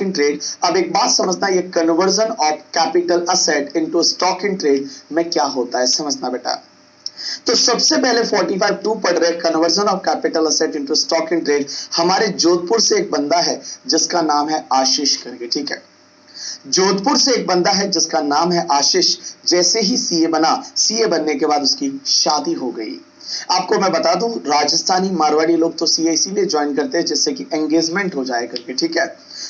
In trade. अब एक बात समझना, ये conversion of capital asset into stock in trade में क्या होता है समझना बेटा। तो सबसे पहले 45(2) पढ़ रहे conversion of capital asset into stock in trade. हमारे जोधपुर से एक बंदा है जिसका नाम है आशीष करके, ठीक है। जोधपुर से एक बंदा है जिसका नाम है आशीष। जैसे ही सीए बना, सीए बनने के बाद उसकी शादी हो गई। आपको मैं बता दूं, राजस्थानी मारवाड़ी लोग तो सीए इसीलिए ज्वाइन करते हैं जिससे कि एंगेजमेंट हो जाए करके, ठीक है।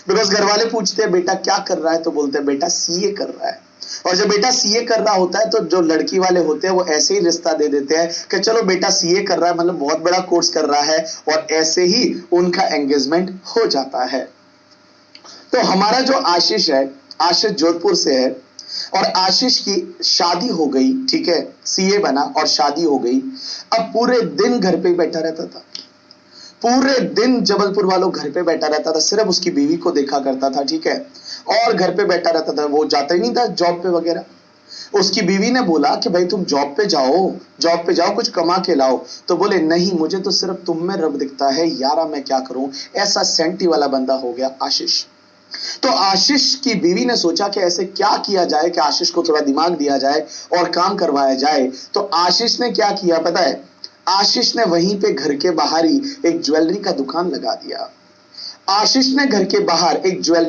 बिकॉज घर वाले पूछते हैं बेटा क्या कर रहा है, तो बोलते हैं बेटा सीए कर रहा है। और जब बेटा सीए कर रहा होता है तो जो लड़की वाले होते हैं वो ऐसे ही रिश्ता दे देते हैं कि चलो बेटा सीए कर रहा है, मतलब बहुत बड़ा कोर्स कर रहा है, और ऐसे ही उनका एंगेजमेंट हो जाता है। तो हमारा जो आशीष है, आशीष जोधपुर से है और आशीष की शादी हो गई, ठीक है। सीए बना और शादी हो गई। अब पूरे दिन घर पे बैठा रहता था, पूरे दिन जबलपुर वालों घर पे बैठा रहता था, सिर्फ उसकी बीवी को देखा करता था, ठीक है। और घर पे बैठा रहता था, वो जाता ही नहीं था जॉब पे वगैरह। उसकी बीवी ने बोला कि भाई तुम जॉब पे जाओ, जॉब पे जाओ, कुछ कमा के लाओ। तो बोले नहीं, मुझे तो सिर्फ तुम में रब दिखता है यारा, मैं क्या करूं। ऐसा सेंटी वाला बंदा हो गया आशीष। तो आशीष की बीवी ने सोचा कि ऐसे क्या किया जाए कि आशीष को थोड़ा दिमाग दिया जाए और काम करवाया जाए। तो आशीष ने क्या किया पता है, आशीष ने वहीं पे घर के बाहर ही एक ज्वेलरी का दुकान लगा दिया। आशीष ने घर के बाहर एक ज्वेलरी